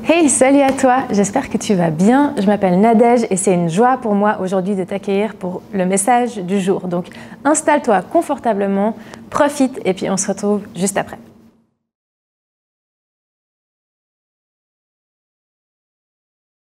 Hey, salut à toi, j'espère que tu vas bien. Je m'appelle Nadège et c'est une joie pour moi aujourd'hui de t'accueillir pour le message du jour. Donc installe-toi confortablement, profite et puis on se retrouve juste après.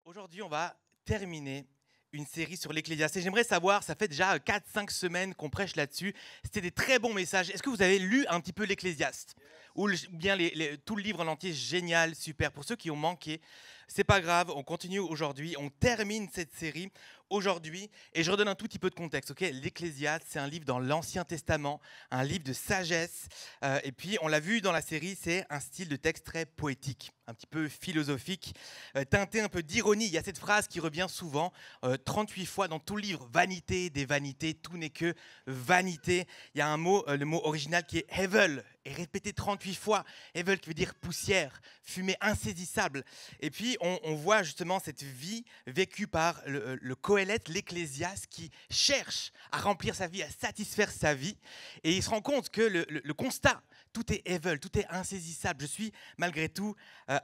Aujourd'hui, on va terminer une série sur l'Ecclésiaste. Et j'aimerais savoir, ça fait déjà 4-5 semaines qu'on prêche là-dessus. C'était des très bons messages. Est-ce que vous avez lu un petit peu l'Ecclésiaste ? Ou bien tout le livre en entier, génial, super. Pour ceux qui ont manqué, c'est pas grave, on continue aujourd'hui. On termine cette série aujourd'hui. Et je redonne un tout petit peu de contexte. Ok, l'Ecclésiaste, c'est un livre dans l'Ancien Testament, un livre de sagesse. Et puis, on l'a vu dans la série, c'est un style de texte très poétique, un petit peu philosophique, teinté un peu d'ironie. Il y a cette phrase qui revient souvent, 38 fois dans tout le livre. Vanité des vanités, tout n'est que vanité. Il y a un mot, le mot original qui est hevel, et répété 38 fois. Hevel qui veut dire poussière, fumée insaisissable. Et puis, on voit justement cette vie vécue par le Qoéleth, l'Ecclésiaste, qui cherche à remplir sa vie, à satisfaire sa vie. Et il se rend compte que le constat, tout est hevel, tout est insaisissable. Je suis malgré tout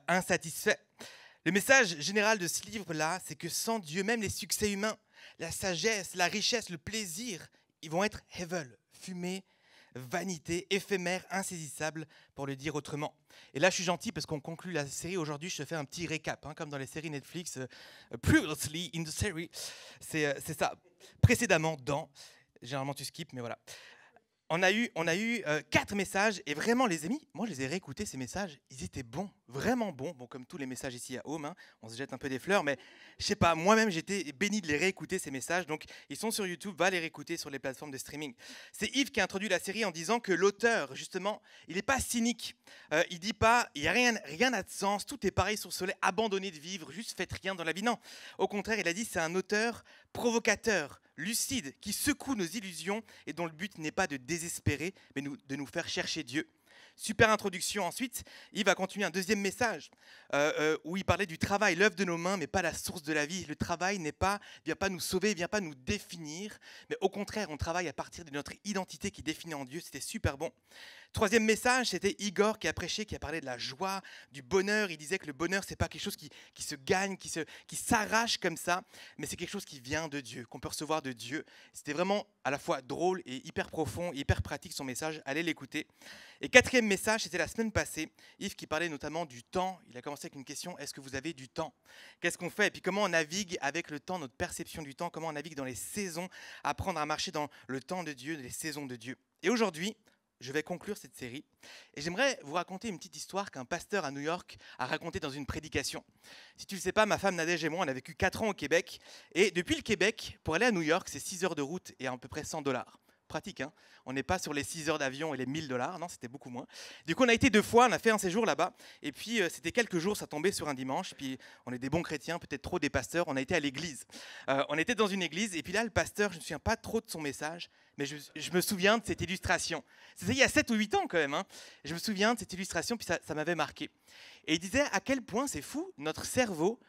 insatisfait. Le message général de ce livre-là, c'est que sans Dieu, même les succès humains, la sagesse, la richesse, le plaisir, ils vont être hevel, fumée, vanité, éphémère, insaisissable, pour le dire autrement. Et là, je suis gentil parce qu'on conclut la série. Aujourd'hui, je te fais un petit récap, comme dans les séries Netflix. Previously in the series, c'est ça. Précédemment dans, généralement tu skips, mais voilà. On a eu 4 messages et vraiment les amis, moi je les ai réécoutés ces messages, ils étaient bons, vraiment bons. Bon, comme tous les messages ici à Home, on se jette un peu des fleurs, mais je sais pas, moi-même j'étais béni de les réécouter ces messages. Donc ils sont sur YouTube, va les réécouter sur les plateformes de streaming. C'est Yves qui a introduit la série en disant que l'auteur, justement, il n'est pas cynique. Il dit pas, il y a rien n'a de sens, tout est pareil sur ce soleil, abandonnez de vivre, juste faites rien dans la vie. Non, au contraire, il a dit c'est un auteur provocateur, lucide, qui secoue nos illusions et dont le but n'est pas de désespérer, mais de nous faire chercher Dieu. Super introduction. Ensuite, il va continuer un deuxième message où il parlait du travail, l'œuvre de nos mains, mais pas la source de la vie. Le travail ne vient pas nous sauver, ne vient pas nous définir, mais au contraire, on travaille à partir de notre identité qui est définie en Dieu. C'était super bon. Troisième message, c'était Igor qui a prêché, qui a parlé de la joie, du bonheur. Il disait que le bonheur, ce n'est pas quelque chose qui se gagne, qui s'arrache comme ça, mais c'est quelque chose qui vient de Dieu, qu'on peut recevoir de Dieu. C'était vraiment à la fois drôle et hyper profond, hyper pratique son message. Allez l'écouter. Et quatrième message, c'était la semaine passée. Yves qui parlait notamment du temps. Il a commencé avec une question, est-ce que vous avez du temps ? Qu'est-ce qu'on fait ? Et puis comment on navigue avec le temps, notre perception du temps, comment on navigue dans les saisons, apprendre à marcher dans le temps de Dieu, les saisons de Dieu. Et aujourd'hui, je vais conclure cette série et j'aimerais vous raconter une petite histoire qu'un pasteur à New York a racontée dans une prédication. Si tu ne le sais pas, ma femme Nadège et moi, on a vécu 4 ans au Québec et depuis le Québec, pour aller à New York, c'est 6 heures de route et à peu près $100. Pratique, hein ? On n'est pas sur les 6 heures d'avion et les $1000, non, c'était beaucoup moins. Du coup, on a été 2 fois, on a fait un séjour là-bas et puis c'était quelques jours, ça tombait sur un dimanche, puis on est des bons chrétiens, peut-être trop des pasteurs, on a été à l'église. On était dans une église et puis là, le pasteur, je ne me souviens pas trop de son message, mais je me souviens de cette illustration. C'était il y a 7 ou 8 ans quand même. Je me souviens de cette illustration, puis ça m'avait marqué. Et il disait à quel point c'est fou, notre cerveau,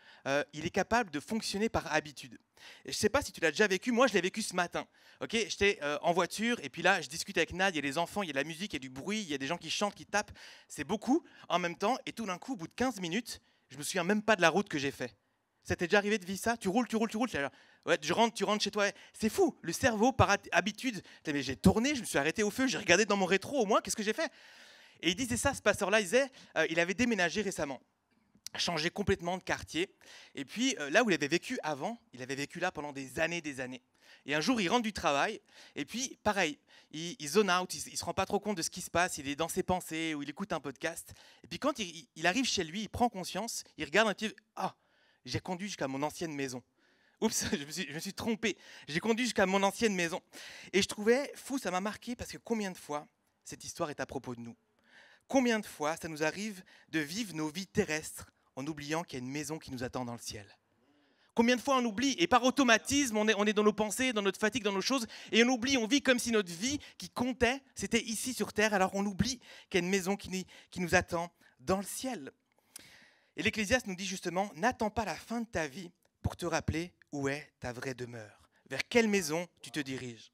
il est capable de fonctionner par habitude. Et je ne sais pas si tu l'as déjà vécu, moi je l'ai vécu ce matin. Okay, j'étais en voiture et puis là je discute avec Nad, il y a les enfants, il y a de la musique, il y a du bruit, il y a des gens qui chantent, qui tapent. C'est beaucoup en même temps et tout d'un coup, au bout de 15 minutes, je ne me souviens même pas de la route que j'ai fait. Ça t'est déjà arrivé de vivre ça ? Tu roules. Ouais, tu rentres chez toi. C'est fou, le cerveau, par habitude. Mais j'ai tourné, je me suis arrêté au feu, j'ai regardé dans mon rétro au moins, qu'est-ce que j'ai fait ? Et il disait ça, ce pasteur-là, il disait, il avait déménagé récemment, changé complètement de quartier. Et puis, là où il avait vécu avant, il avait vécu là pendant des années. Et un jour, il rentre du travail, et puis, pareil, il zone out, il ne se rend pas trop compte de ce qui se passe, il est dans ses pensées, ou il écoute un podcast. Et puis, quand il arrive chez lui, il prend conscience, il regarde un petit... Ah, j'ai conduit jusqu'à mon ancienne maison. Oups, je me suis trompé. J'ai conduit jusqu'à mon ancienne maison. Et je trouvais fou, ça m'a marqué, parce que combien de fois cette histoire est à propos de nous ? Combien de fois ça nous arrive de vivre nos vies terrestres en oubliant qu'il y a une maison qui nous attend dans le ciel ? Combien de fois on oublie ? Et par automatisme, on est dans nos pensées, dans notre fatigue, dans nos choses, et on oublie, on vit comme si notre vie qui comptait, c'était ici sur terre, alors on oublie qu'il y a une maison qui nous attend dans le ciel. Et l'Ecclésiaste nous dit justement, n'attends pas la fin de ta vie pour te rappeler où est ta vraie demeure, vers quelle maison tu te diriges.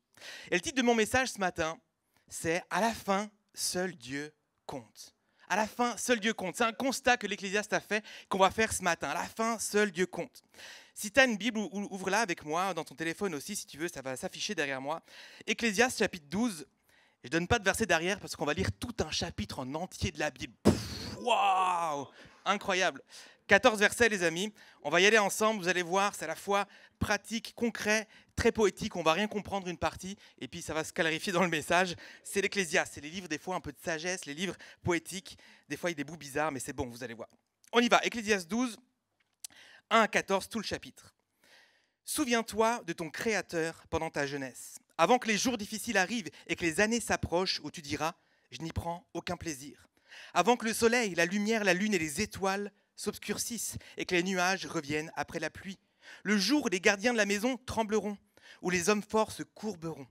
Et le titre de mon message ce matin, c'est « À la fin, seul Dieu compte ». À la fin, seul Dieu compte. C'est un constat que l'Ecclésiaste a fait, qu'on va faire ce matin. À la fin, seul Dieu compte. Si tu as une Bible, ouvre-la avec moi, dans ton téléphone aussi, si tu veux, ça va s'afficher derrière moi. Ecclésiaste, chapitre 12. Je ne donne pas de verset derrière parce qu'on va lire tout un chapitre en entier de la Bible. Waouh! Incroyable. 14 versets, les amis. On va y aller ensemble. Vous allez voir, c'est à la fois pratique, concret, très poétique. On ne va rien comprendre une partie et puis ça va se clarifier dans le message. C'est l'Ecclésiaste. C'est les livres, des fois, un peu de sagesse, les livres poétiques. Des fois, il y a des bouts bizarres, mais c'est bon, vous allez voir. On y va. Ecclésiaste 12, 1 à 14, tout le chapitre. Souviens-toi de ton Créateur pendant ta jeunesse, avant que les jours difficiles arrivent et que les années s'approchent où tu diras « je n'y prends aucun plaisir ». Avant que le soleil, la lumière, la lune et les étoiles s'obscurcissent et que les nuages reviennent après la pluie. Le jour où les gardiens de la maison trembleront, où les hommes forts se courberont,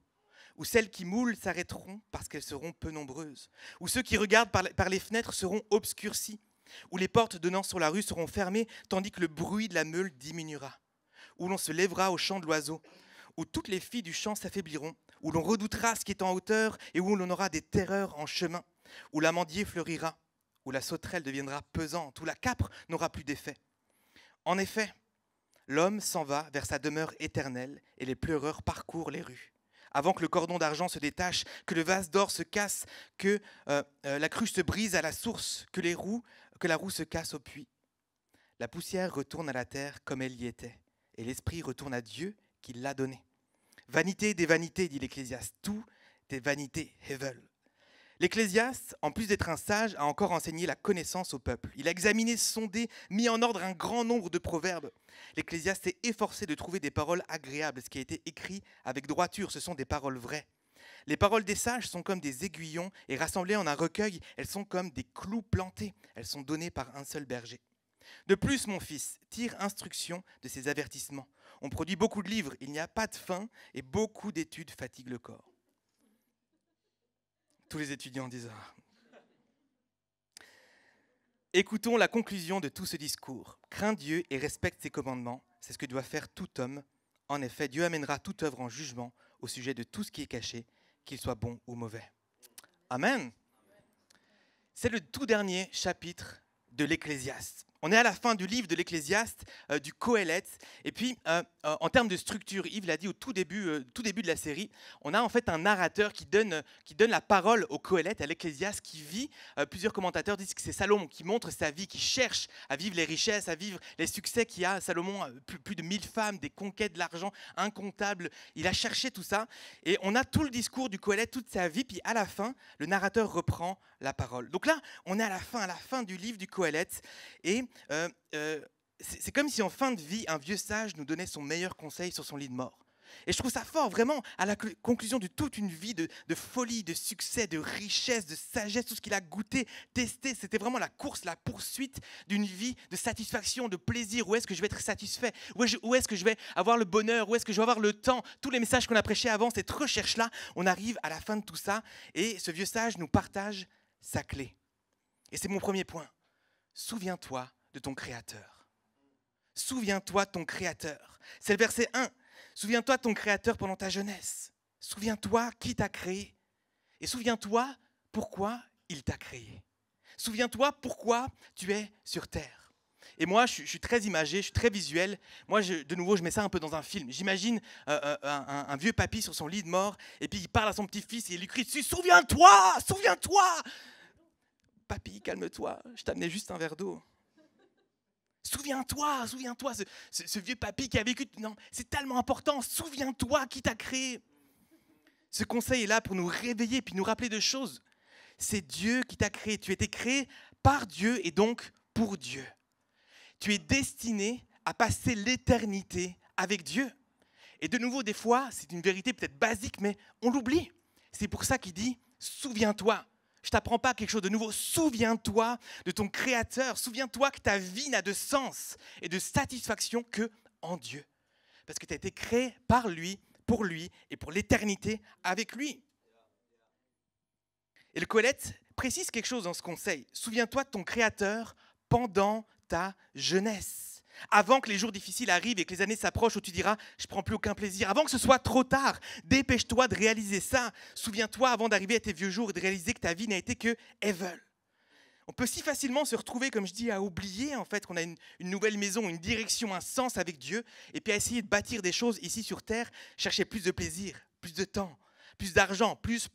où celles qui moulent s'arrêteront parce qu'elles seront peu nombreuses, où ceux qui regardent par les fenêtres seront obscurcis, où les portes donnant sur la rue seront fermées tandis que le bruit de la meule diminuera, où l'on se lèvera au chant de l'oiseau, où toutes les filles du champ s'affaibliront, où l'on redoutera ce qui est en hauteur et où l'on aura des terreurs en chemin, où l'amandier fleurira, où la sauterelle deviendra pesante, où la capre n'aura plus d'effet. En effet, l'homme s'en va vers sa demeure éternelle et les pleureurs parcourent les rues. Avant que le cordon d'argent se détache, que le vase d'or se casse, que la cruche se brise à la source, que la roue se casse au puits. La poussière retourne à la terre comme elle y était, et l'esprit retourne à Dieu qui l'a donné. Vanité des vanités, dit l'Ecclésiaste, tout est vanité et veulent. L'Ecclésiaste, en plus d'être un sage, a encore enseigné la connaissance au peuple. Il a examiné, sondé, mis en ordre un grand nombre de proverbes. L'Ecclésiaste s'est efforcé de trouver des paroles agréables. Ce qui a été écrit avec droiture, ce sont des paroles vraies. Les paroles des sages sont comme des aiguillons et rassemblées en un recueil, elles sont comme des clous plantés. Elles sont données par un seul berger. De plus, mon fils, tire instruction de ces avertissements. On produit beaucoup de livres, il n'y a pas de fin et beaucoup d'études fatiguent le corps. Tous les étudiants disent ça. Écoutons la conclusion de tout ce discours. Crains Dieu et respecte ses commandements. C'est ce que doit faire tout homme. En effet, Dieu amènera toute œuvre en jugement au sujet de tout ce qui est caché, qu'il soit bon ou mauvais. Amen. C'est le tout dernier chapitre de l'Ecclésiaste. On est à la fin du livre de l'Ecclésiaste, du Qoéleth. Et puis, en termes de structure, Yves l'a dit au tout début de la série, on a en fait un narrateur qui donne la parole au Qoéleth, à l'Ecclésiaste, qui vit. Plusieurs commentateurs disent que c'est Salomon qui montre sa vie, qui cherche à vivre les richesses, à vivre les succès qu'il a. Salomon a plus de 1000 femmes, des conquêtes de l'argent incomptables. Il a cherché tout ça. Et on a tout le discours du Qoéleth, toute sa vie. Puis à la fin, le narrateur reprend la parole. Donc là, on est à la fin du livre du Qoéleth. Et c'est comme si en fin de vie, un vieux sage nous donnait son meilleur conseil sur son lit de mort. Et je trouve ça fort, vraiment, à la conclusion de toute une vie de folie, de succès, de richesse, de sagesse, tout ce qu'il a goûté, testé. C'était vraiment la course, la poursuite d'une vie de satisfaction, de plaisir. Où est-ce que je vais être satisfait? Où est-ce que je vais avoir le bonheur? Où est-ce que je vais avoir le temps? Tous les messages qu'on a prêchés avant, cette recherche-là, on arrive à la fin de tout ça. Et ce vieux sage nous partage sa clé. Et c'est mon premier point. Souviens-toi de ton Créateur. Souviens-toi de ton Créateur. C'est le verset 1. Souviens-toi de ton Créateur pendant ta jeunesse. Souviens-toi qui t'a créé. Et souviens-toi pourquoi il t'a créé. Souviens-toi pourquoi tu es sur terre. Et moi, je suis très imagé, je suis très visuel. Moi, de nouveau, je mets ça un peu dans un film. J'imagine un vieux papy sur son lit de mort, et puis il parle à son petit-fils et il lui crie dessus « Souviens-toi, souviens-toi !» Papy, calme-toi, je t'amenais juste un verre d'eau. Souviens-toi, ce vieux papy qui a vécu... Non, c'est tellement important, souviens-toi qui t'a créé. Ce conseil est là pour nous réveiller puis nous rappeler de choses. C'est Dieu qui t'a créé, tu as été créé par Dieu et donc pour Dieu. Tu es destiné à passer l'éternité avec Dieu. Et de nouveau, des fois, c'est une vérité peut-être basique, mais on l'oublie. C'est pour ça qu'il dit, souviens-toi. Je ne t'apprends pas quelque chose de nouveau. Souviens-toi de ton Créateur. Souviens-toi que ta vie n'a de sens et de satisfaction que en Dieu. Parce que tu as été créé par lui, pour lui et pour l'éternité avec lui. Et le Qoéleth précise quelque chose dans ce conseil. Souviens-toi de ton Créateur pendant ta jeunesse. Avant que les jours difficiles arrivent et que les années s'approchent où tu diras « je ne prends plus aucun plaisir ». Avant que ce soit trop tard, dépêche-toi de réaliser ça. Souviens-toi avant d'arriver à tes vieux jours et de réaliser que ta vie n'a été que Evel. On peut si facilement se retrouver, comme je dis, à oublier en fait qu'on a une nouvelle maison, une direction, un sens avec Dieu, et puis à essayer de bâtir des choses ici sur terre, chercher plus de plaisir, plus de temps, plus d'argent, plus,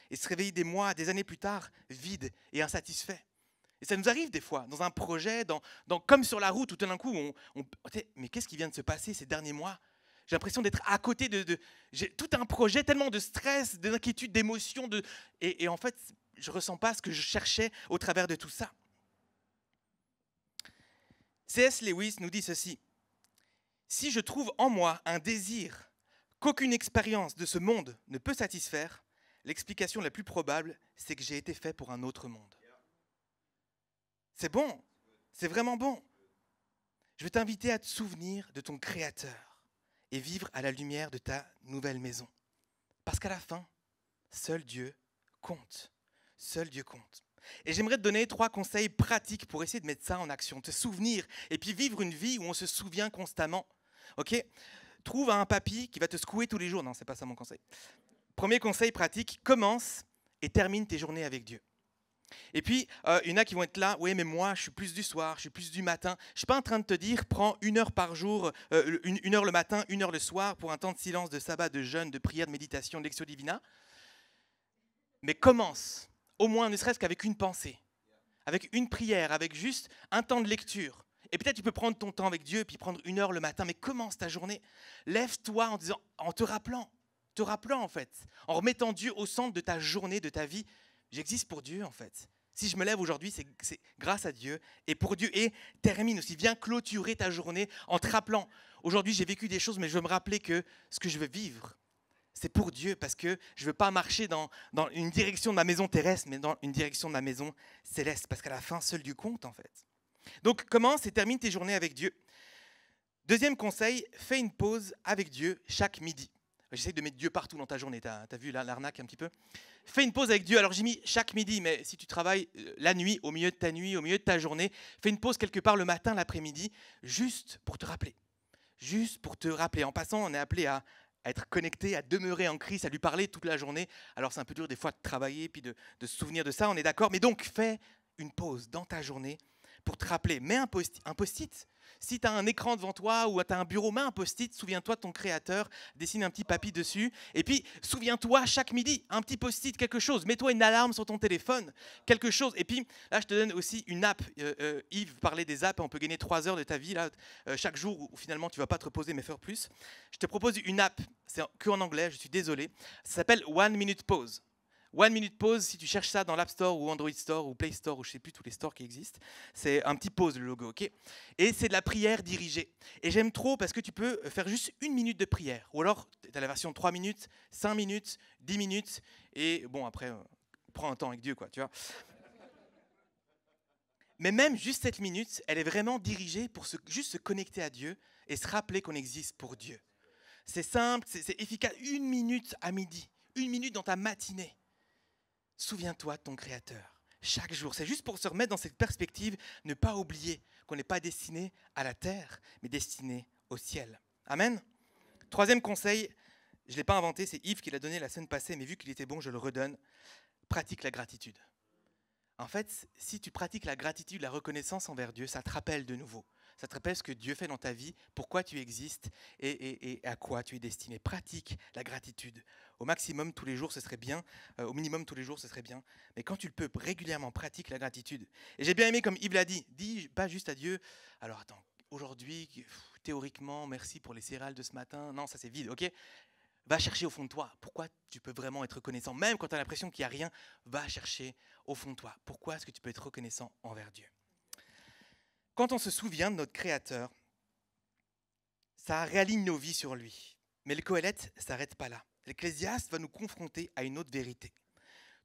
et se réveiller des mois, des années plus tard, vide et insatisfait. Et ça nous arrive des fois, dans un projet, comme sur la route, où tout d'un coup, mais qu'est-ce qui vient de se passer ces derniers mois? J'ai l'impression d'être à côté j'ai tout un projet, tellement de stress, d'inquiétude, d'émotion, et en fait, je ne ressens pas ce que je cherchais au travers de tout ça. C.S. Lewis nous dit ceci: si je trouve en moi un désir qu'aucune expérience de ce monde ne peut satisfaire, l'explication la plus probable, c'est que j'ai été fait pour un autre monde. C'est bon, c'est vraiment bon. Je veux t'inviter à te souvenir de ton Créateur et vivre à la lumière de ta nouvelle maison. Parce qu'à la fin, seul Dieu compte. Seul Dieu compte. Et j'aimerais te donner 3 conseils pratiques pour essayer de mettre ça en action, te souvenir et puis vivre une vie où on se souvient constamment. Ok ? Trouve un papy qui va te secouer tous les jours. Non, c'est pas ça mon conseil. Premier conseil pratique, commence et termine tes journées avec Dieu. Et puis, il y en a qui vont être là, oui, mais moi, je suis plus du soir, je suis plus du matin. Je ne suis pas en train de te dire, prends 1 heure par jour, 1 heure le matin, 1 heure le soir, pour un temps de silence, de sabbat, de jeûne, de prière, de méditation, de lectio divina. Mais commence, au moins, ne serait-ce qu'avec une pensée, avec une prière, avec juste un temps de lecture. Et peut-être tu peux prendre ton temps avec Dieu, et puis prendre 1 heure le matin, mais commence ta journée. Lève-toi en te rappelant en fait, en remettant Dieu au centre de ta journée, de ta vie. J'existe pour Dieu en fait. Si je me lève aujourd'hui, c'est grâce à Dieu et pour Dieu. Et termine aussi, viens clôturer ta journée en te rappelant. Aujourd'hui, j'ai vécu des choses, mais je veux me rappeler que ce que je veux vivre, c'est pour Dieu, parce que je ne veux pas marcher dans une direction de ma maison terrestre, mais dans une direction de ma maison céleste, parce qu'à la fin, seul Dieu compte en fait. Donc commence et termine tes journées avec Dieu. Deuxième conseil, fais une pause avec Dieu chaque midi. J'essaie de mettre Dieu partout dans ta journée, t'as vu l'arnaque un petit peu? Fais une pause avec Dieu. Alors j'ai mis chaque midi, mais si tu travailles la nuit, au milieu de ta nuit, au milieu de ta journée, fais une pause quelque part le matin, l'après-midi, juste pour te rappeler. Juste pour te rappeler. En passant, on est appelé à être connecté, à demeurer en Christ, à lui parler toute la journée. Alors c'est un peu dur des fois de travailler, puis de se souvenir de ça, on est d'accord. Mais donc fais une pause dans ta journée pour te rappeler. Mets un post-it. Si tu as un écran devant toi ou tu as un bureau, mets un post-it, souviens-toi de ton Créateur, dessine un petit papy dessus. Et puis, souviens-toi chaque midi, un petit post-it, quelque chose. Mets-toi une alarme sur ton téléphone, quelque chose. Et puis, là, je te donne aussi une app. Yves parlait des apps, on peut gagner 3 heures de ta vie là, chaque jour où finalement tu ne vas pas te reposer mais faire plus. Je te propose une app, c'est qu'en anglais, je suis désolé. Ça s'appelle One Minute Pause. One Minute Pause, si tu cherches ça dans l'App Store ou Android Store ou Play Store ou je ne sais plus tous les stores qui existent, c'est un petit pause le logo, ok? Et c'est de la prière dirigée. Et j'aime trop parce que tu peux faire juste 1 minute de prière. Ou alors, tu as la version 3 minutes, 5 minutes, 10 minutes. Et bon, après, prends un temps avec Dieu, quoi, tu vois. Mais même juste cette minute, elle est vraiment dirigée pour juste se connecter à Dieu et se rappeler qu'on existe pour Dieu. C'est simple, c'est efficace. 1 minute à midi, 1 minute dans ta matinée. Souviens-toi de ton Créateur, chaque jour. C'est juste pour se remettre dans cette perspective, ne pas oublier qu'on n'est pas destiné à la terre, mais destiné au ciel. Amen. 3e conseil, je ne l'ai pas inventé, c'est Yves qui l'a donné la semaine passée, mais vu qu'il était bon, je le redonne. Pratique la gratitude. En fait, si tu pratiques la gratitude, la reconnaissance envers Dieu, ça te rappelle de nouveau. Ça te rappelle ce que Dieu fait dans ta vie, pourquoi tu existes et à quoi tu es destiné. Pratique la gratitude. Au maximum, tous les jours, ce serait bien. Au minimum, tous les jours, ce serait bien. Mais quand tu le peux, régulièrement, pratique la gratitude. Et j'ai bien aimé, comme Yves l'a dit, dis pas juste à Dieu, alors attends, aujourd'hui, théoriquement, merci pour les céréales de ce matin. Non, ça c'est vide, ok ? Va chercher au fond de toi. Pourquoi tu peux vraiment être reconnaissant? Même quand tu as l'impression qu'il n'y a rien, va chercher au fond de toi. Pourquoi est-ce que tu peux être reconnaissant envers Dieu? Quand on se souvient de notre Créateur, ça réaligne nos vies sur lui. Mais le Qoéleth ne s'arrête pas là. L'Ecclésiaste va nous confronter à une autre vérité.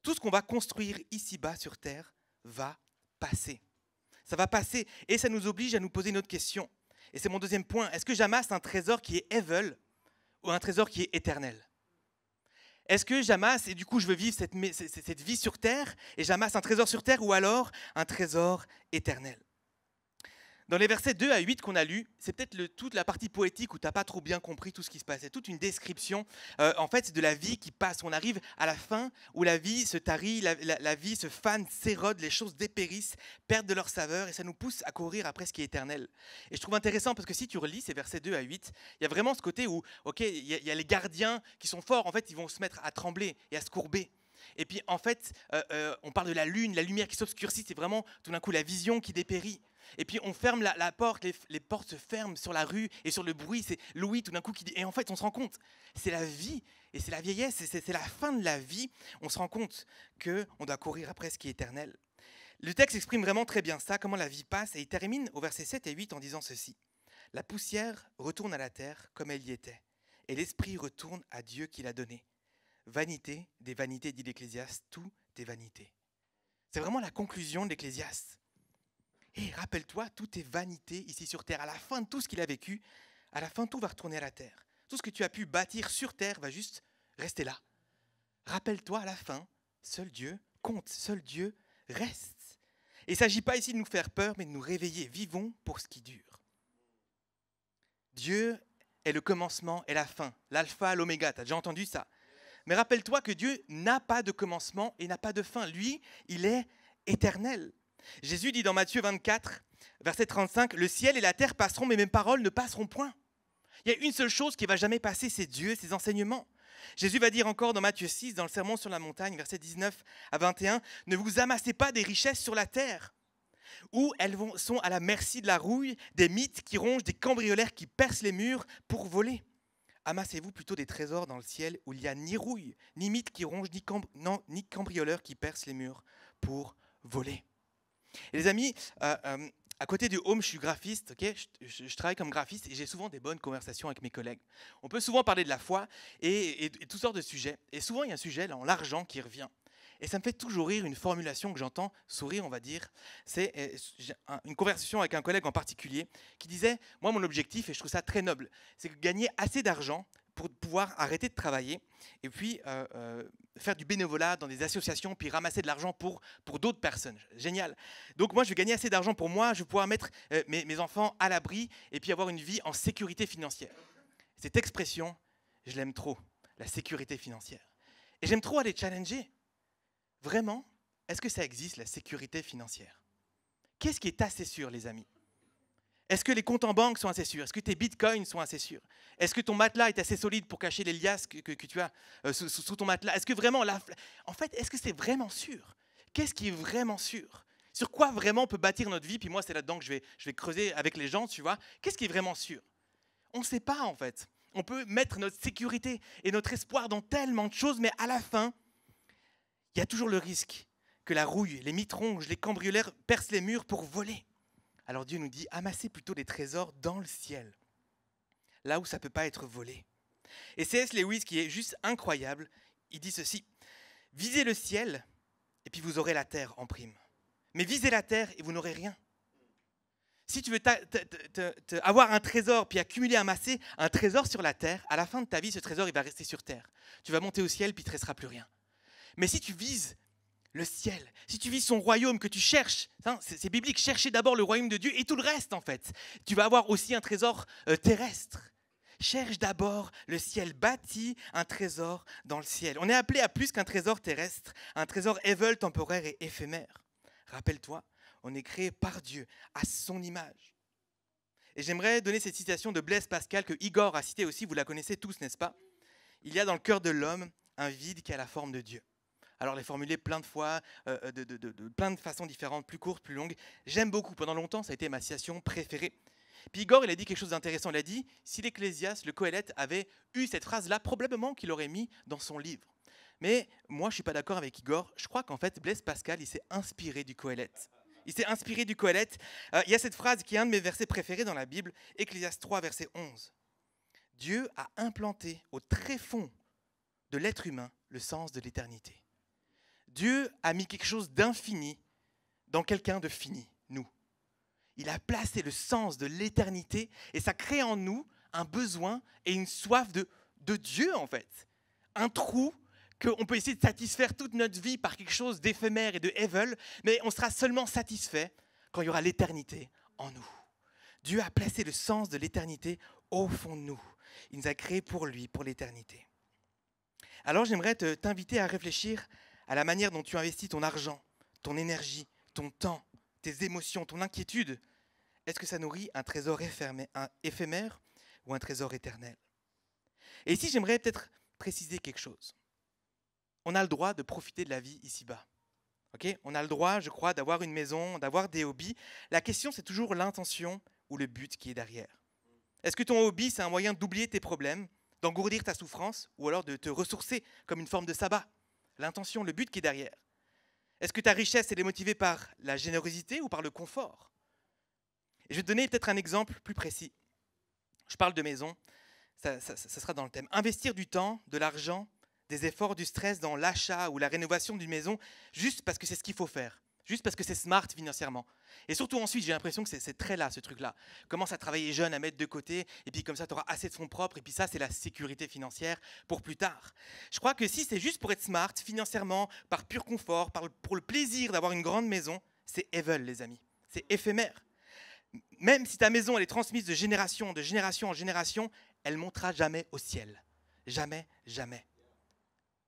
Tout ce qu'on va construire ici-bas sur terre va passer. Ça va passer et ça nous oblige à nous poser une autre question. Et c'est mon 2e point. Est-ce que j'amasse un trésor qui est evil ou un trésor qui est éternel? Est-ce que j'amasse et du coup je veux vivre cette vie sur terre et j'amasse un trésor sur terre ou alors un trésor éternel? Dans les versets 2 à 8 qu'on a lus, c'est peut-être toute la partie poétique où tu n'as pas trop bien compris tout ce qui se passait. Toute une description, en fait, de la vie qui passe. On arrive à la fin où la vie se tarit, la vie se fane, s'érode, les choses dépérissent, perdent de leur saveur et ça nous pousse à courir après ce qui est éternel. Et je trouve intéressant parce que si tu relis ces versets 2 à 8, il y a vraiment ce côté où, ok, il y a les gardiens qui sont forts, en fait, ils vont se mettre à trembler et à se courber. Et puis, en fait, on parle de la lune, la lumière qui s'obscurcit, c'est vraiment tout d'un coup la vision qui dépérit. Et puis on ferme la porte, les portes se ferment sur la rue et sur le bruit, c'est Louis tout d'un coup qui dit, et en fait on se rend compte, c'est la vie et c'est la vieillesse, c'est la fin de la vie, on se rend compte qu'on doit courir après ce qui est éternel. Le texte exprime vraiment très bien ça, comment la vie passe, et il termine au verset 7 et 8 en disant ceci, « La poussière retourne à la terre comme elle y était, et l'esprit retourne à Dieu qui l'a donné. Vanité des vanités, dit l'Ecclésiaste, tout est vanité. » C'est vraiment la conclusion de l'Ecclésiaste. Et rappelle-toi, tout est vanité ici sur terre. À la fin de tout ce qu'il a vécu, à la fin, tout va retourner à la terre. Tout ce que tu as pu bâtir sur terre va juste rester là. Rappelle-toi, à la fin, seul Dieu compte, seul Dieu reste. Et il ne s'agit pas ici de nous faire peur, mais de nous réveiller. Vivons pour ce qui dure. Dieu est le commencement et la fin, l'alpha, l'oméga. Tu as déjà entendu ça? Mais rappelle-toi que Dieu n'a pas de commencement et n'a pas de fin. Lui, il est éternel. Jésus dit dans Matthieu 24, verset 35, « Le ciel et la terre passeront, mais mes paroles ne passeront point. » Il y a une seule chose qui ne va jamais passer, c'est Dieu et ses enseignements. Jésus va dire encore dans Matthieu 6, dans le Sermon sur la montagne, verset 19 à 21, « Ne vous amassez pas des richesses sur la terre, où elles sont à la merci de la rouille, des mythes qui rongent, des cambriolaires qui percent les murs pour voler. Amassez-vous plutôt des trésors dans le ciel, où il n'y a ni rouille, ni mythes qui rongent, ni cambriolaires qui percent les murs pour voler. » Et les amis, à côté du home, je suis graphiste, okay, je travaille comme graphiste et j'ai souvent des bonnes conversations avec mes collègues. On peut souvent parler de la foi et toutes sortes de sujets. Et souvent, il y a un sujet, l'argent qui revient. Et ça me fait toujours rire, une formulation que j'entends, sourire on va dire, c'est une conversation avec un collègue en particulier qui disait, moi mon objectif, et je trouve ça très noble, c'est de gagner assez d'argent pour pouvoir arrêter de travailler et puis faire du bénévolat dans des associations, puis ramasser de l'argent pour d'autres personnes. Génial. Donc moi, je vais gagner assez d'argent pour moi, je vais pouvoir mettre mes enfants à l'abri et puis avoir une vie en sécurité financière. Cette expression, je l'aime trop, la sécurité financière. Et j'aime trop aller challenger. Vraiment, est-ce que ça existe, la sécurité financière? Qu'est-ce qui est assez sûr, les amis? Est-ce que les comptes en banque sont assez sûrs? Est-ce que tes bitcoins sont assez sûrs? Est-ce que ton matelas est assez solide pour cacher les liasses que tu as sous ton matelas? Est-ce que vraiment, en fait, est-ce que c'est vraiment sûr? Qu'est-ce qui est vraiment sûr? Sur quoi vraiment on peut bâtir notre vie? Puis moi, c'est là-dedans que je vais creuser avec les gens, tu vois. Qu'est-ce qui est vraiment sûr? On ne sait pas, en fait. On peut mettre notre sécurité et notre espoir dans tellement de choses, mais à la fin, il y a toujours le risque que la rouille, les mythes rongent, les cambriolaires percent les murs pour voler. Alors Dieu nous dit, amassez plutôt des trésors dans le ciel, là où ça ne peut pas être volé. Et C.S. Lewis, qui est juste incroyable, il dit ceci, visez le ciel et puis vous aurez la terre en prime. Mais visez la terre et vous n'aurez rien. Si tu veux avoir un trésor puis accumuler, amasser un trésor sur la terre, à la fin de ta vie, ce trésor il va rester sur terre. Tu vas monter au ciel puis il ne te restera plus rien. Mais si tu vises le ciel, si tu vis son royaume, que tu cherches, hein, c'est biblique, cherchez d'abord le royaume de Dieu et tout le reste en fait. Tu vas avoir aussi un trésor terrestre. Cherche d'abord le ciel, bâtis un trésor dans le ciel. On est appelé à plus qu'un trésor terrestre, un trésor evol, temporaire et éphémère. Rappelle-toi, on est créé par Dieu, à son image. Et j'aimerais donner cette citation de Blaise Pascal que Igor a citée aussi, vous la connaissez tous, n'est-ce pas? Il y a dans le cœur de l'homme un vide qui a la forme de Dieu. Alors, les formuler plein de fois, de plein de façons différentes, plus courtes, plus longues. J'aime beaucoup. Pendant longtemps, ça a été ma citation préférée. Puis Igor, il a dit quelque chose d'intéressant. Il a dit, si l'Ecclésiaste, le Qoéleth, avait eu cette phrase-là, probablement qu'il l'aurait mis dans son livre. Mais moi, je ne suis pas d'accord avec Igor. Je crois qu'en fait, Blaise Pascal, il s'est inspiré du Qoéleth. Il s'est inspiré du Qoéleth. Il y a cette phrase qui est un de mes versets préférés dans la Bible, Ecclésiaste 3, verset 11. Dieu a implanté au tréfond de l'être humain le sens de l'éternité. Dieu a mis quelque chose d'infini dans quelqu'un de fini, nous. Il a placé le sens de l'éternité et ça crée en nous un besoin et une soif de Dieu, en fait. Un trou qu'on peut essayer de satisfaire toute notre vie par quelque chose d'éphémère et de evil, mais on sera seulement satisfait quand il y aura l'éternité en nous. Dieu a placé le sens de l'éternité au fond de nous. Il nous a créés pour lui, pour l'éternité. Alors j'aimerais t'inviter à réfléchir à la manière dont tu investis ton argent, ton énergie, ton temps, tes émotions, ton inquiétude. Est-ce que ça nourrit un trésor éphémère ou un trésor éternel? Et ici, j'aimerais peut-être préciser quelque chose. On a le droit de profiter de la vie ici-bas. Okay? On a le droit, je crois, d'avoir une maison, d'avoir des hobbies. La question, c'est toujours l'intention ou le but qui est derrière. Est-ce que ton hobby, c'est un moyen d'oublier tes problèmes, d'engourdir ta souffrance, ou alors de te ressourcer comme une forme de sabbat? L'intention, le but qui est derrière. Est-ce que ta richesse, elle est motivée par la générosité ou par le confort? Et je vais te donner peut-être un exemple plus précis. Je parle de maison, ça sera dans le thème. Investir du temps, de l'argent, des efforts, du stress dans l'achat ou la rénovation d'une maison, juste parce que c'est ce qu'il faut faire, juste parce que c'est smart financièrement. Et surtout ensuite, j'ai l'impression que c'est très là, ce truc-là. Commence à travailler jeune, à mettre de côté, et puis comme ça, tu auras assez de fonds propres, et puis ça, c'est la sécurité financière pour plus tard. Je crois que si c'est juste pour être smart financièrement, par pur confort, pour le plaisir d'avoir une grande maison, c'est evil, les amis. C'est éphémère. Même si ta maison elle est transmise de génération en génération, elle ne montera jamais au ciel. Jamais, jamais.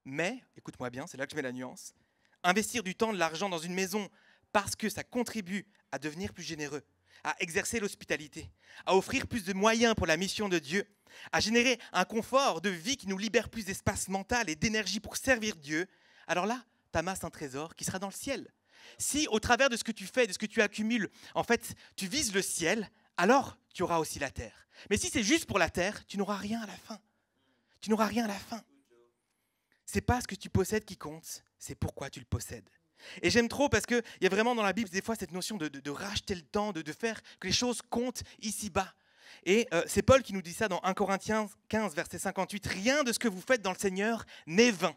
Mais, écoute-moi bien, c'est là que je mets la nuance, investir du temps, de l'argent dans une maison parce que ça contribue à devenir plus généreux, à exercer l'hospitalité, à offrir plus de moyens pour la mission de Dieu, à générer un confort de vie qui nous libère plus d'espace mental et d'énergie pour servir Dieu, alors là, tu amasses un trésor qui sera dans le ciel. Si au travers de ce que tu fais, de ce que tu accumules, en fait, tu vises le ciel, alors tu auras aussi la terre. Mais si c'est juste pour la terre, tu n'auras rien à la fin. Tu n'auras rien à la fin. C'est pas ce que tu possèdes qui compte, c'est pourquoi tu le possèdes. Et j'aime trop parce qu'il y a vraiment dans la Bible des fois cette notion de racheter le temps, de faire que les choses comptent ici-bas. Et c'est Paul qui nous dit ça dans 1 Corinthiens 15, verset 58. « Rien de ce que vous faites dans le Seigneur n'est vain. »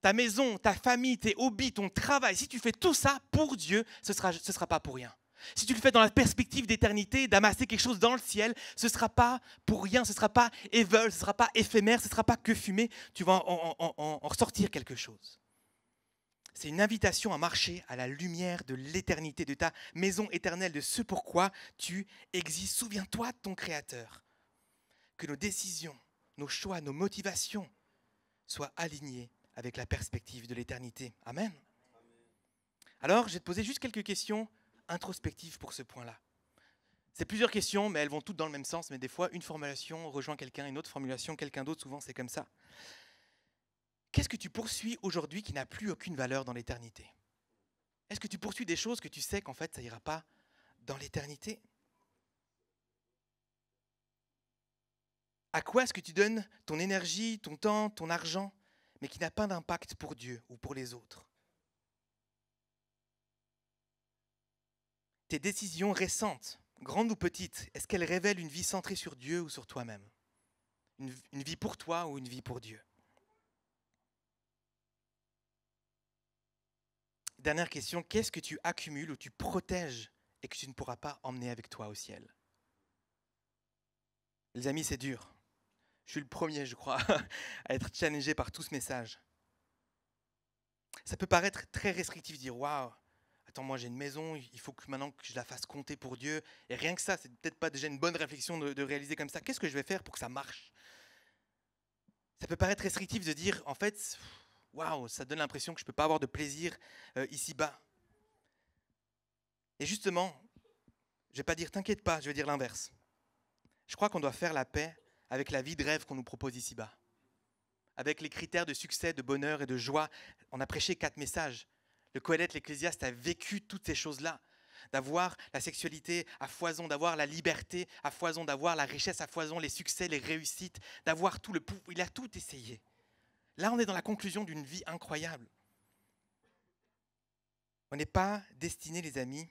Ta maison, ta famille, tes hobbies, ton travail, si tu fais tout ça pour Dieu, ce sera pas pour rien. Si tu le fais dans la perspective d'éternité, d'amasser quelque chose dans le ciel, ce ne sera pas pour rien, ce ne sera pas evil, ce ne sera pas éphémère, ce ne sera pas que fumer, tu vas en ressortir quelque chose. C'est une invitation à marcher à la lumière de l'éternité, de ta maison éternelle, de ce pourquoi tu existes. Souviens-toi de ton Créateur. Que nos décisions, nos choix, nos motivations soient alignés avec la perspective de l'éternité. Amen. Alors, je vais te poser juste quelques questions introspectives pour ce point-là. C'est plusieurs questions, mais elles vont toutes dans le même sens, mais des fois, une formulation rejoint quelqu'un, une autre formulation, quelqu'un d'autre, souvent c'est comme ça. Qu'est-ce que tu poursuis aujourd'hui qui n'a plus aucune valeur dans l'éternité? Est-ce que tu poursuis des choses que tu sais qu'en fait, ça n'ira pas dans l'éternité? À quoi est-ce que tu donnes ton énergie, ton temps, ton argent, mais qui n'a pas d'impact pour Dieu ou pour les autres? Tes décisions récentes, grandes ou petites, est-ce qu'elles révèlent une vie centrée sur Dieu ou sur toi-même? Une vie pour toi ou une vie pour Dieu? Dernière question, qu'est-ce que tu accumules ou tu protèges et que tu ne pourras pas emmener avec toi au ciel? Les amis, c'est dur. Je suis le premier, je crois, à être challengé par tout ce message. Ça peut paraître très restrictif, dire « Waouh, attends, moi j'ai une maison, il faut que maintenant que je la fasse compter pour Dieu. » Et rien que ça, c'est peut-être pas déjà une bonne réflexion de réaliser comme ça. Qu'est-ce que je vais faire pour que ça marche? Ça peut paraître restrictif de dire, en fait, waouh, ça donne l'impression que je ne peux pas avoir de plaisir ici-bas. Et justement, je ne vais pas dire « T'inquiète pas », je vais dire l'inverse. Je crois qu'on doit faire la paix avec la vie de rêve qu'on nous propose ici-bas. Avec les critères de succès, de bonheur et de joie. On a prêché 4 messages. Le Qoheleth, l'Ecclésiaste a vécu toutes ces choses-là. D'avoir la sexualité à foison, d'avoir la liberté à foison, d'avoir la richesse à foison, les succès, les réussites, d'avoir tout le pouvoir. Il a tout essayé. Là, on est dans la conclusion d'une vie incroyable. On n'est pas destiné, les amis,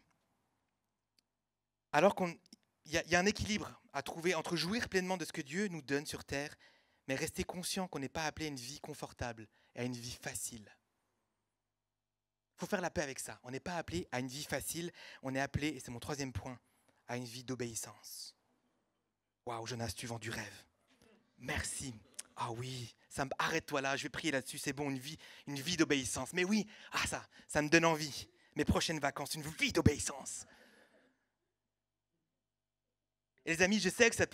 alors qu'il y a un équilibre à trouver entre jouir pleinement de ce que Dieu nous donne sur terre, mais rester conscient qu'on n'est pas appelé à une vie confortable et à une vie facile. Il faut faire la paix avec ça. On n'est pas appelé à une vie facile, on est appelé, et c'est mon 3e point, à une vie d'obéissance. Waouh, Jonas, tu vends du rêve. Merci. Ah oui, arrête-toi là, je vais prier là-dessus, c'est bon, une vie d'obéissance. Mais oui, ça me donne envie. Mes prochaines vacances, une vie d'obéissance. Et les amis, je sais que ça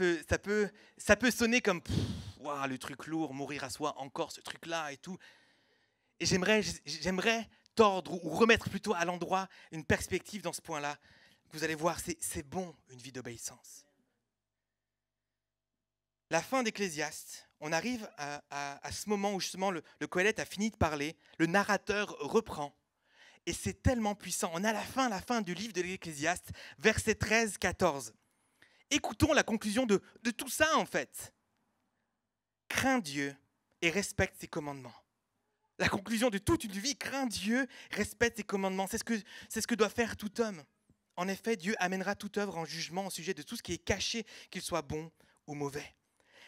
peut sonner comme wow, le truc lourd, mourir à soi, encore ce truc-là et tout. Et j'aimerais tordre ou remettre plutôt à l'endroit une perspective dans ce point-là. Vous allez voir, c'est bon une vie d'obéissance. La fin d'Ecclésiaste, on arrive à ce moment où justement le Qoheleth a fini de parler, le narrateur reprend. Et c'est tellement puissant. On a la fin du livre de l'Ecclésiaste, versets 13-14. Écoutons la conclusion de tout ça en fait. Crains Dieu et respecte ses commandements. La conclusion de toute une vie, crains Dieu, respecte ses commandements. C'est ce que doit faire tout homme. En effet, Dieu amènera toute œuvre en jugement au sujet de tout ce qui est caché, qu'il soit bon ou mauvais.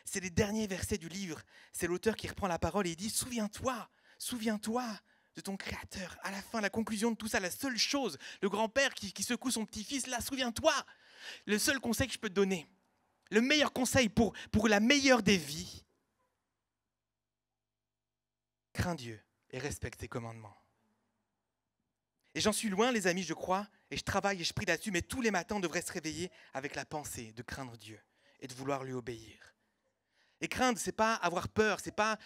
C'est les derniers versets du livre. C'est l'auteur qui reprend la parole et il dit « Souviens-toi de ton Créateur. » À la fin, la conclusion de tout ça, la seule chose, le grand-père qui secoue son petit-fils, là, souviens-toi. Le seul conseil que je peux te donner, le meilleur conseil pour la meilleure des vies, crains Dieu et respecte ses commandements. Et j'en suis loin, les amis, je crois, et je travaille et je prie là-dessus, mais tous les matins, on devrait se réveiller avec la pensée de craindre Dieu et de vouloir lui obéir. Et craindre, c'est pas avoir peur, c'est pas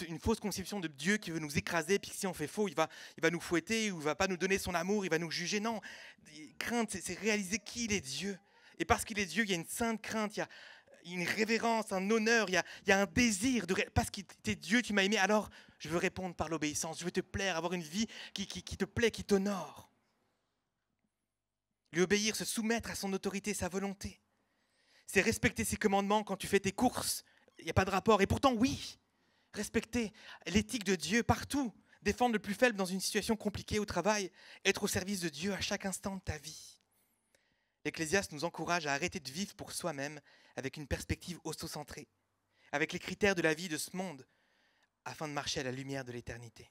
une fausse conception de Dieu qui veut nous écraser, puis que si on fait faux, il va nous fouetter, ou il va pas nous donner son amour, il va nous juger. Non, craindre, c'est réaliser qui il est Dieu. Et parce qu'il est Dieu, il y a une sainte crainte, il y a une révérence, un honneur, il y a un désir. Parce qu'il est Dieu, tu m'as aimé, alors je veux répondre par l'obéissance, je veux te plaire, avoir une vie qui te plaît, qui t'honore. Lui obéir, se soumettre à son autorité, sa volonté. C'est respecter ses commandements quand tu fais tes courses. Il n'y a pas de rapport. Et pourtant, oui, respecter l'éthique de Dieu partout, défendre le plus faible dans une situation compliquée au travail, être au service de Dieu à chaque instant de ta vie. L'Ecclésiaste nous encourage à arrêter de vivre pour soi-même avec une perspective auto-centrée, avec les critères de la vie de ce monde, afin de marcher à la lumière de l'éternité.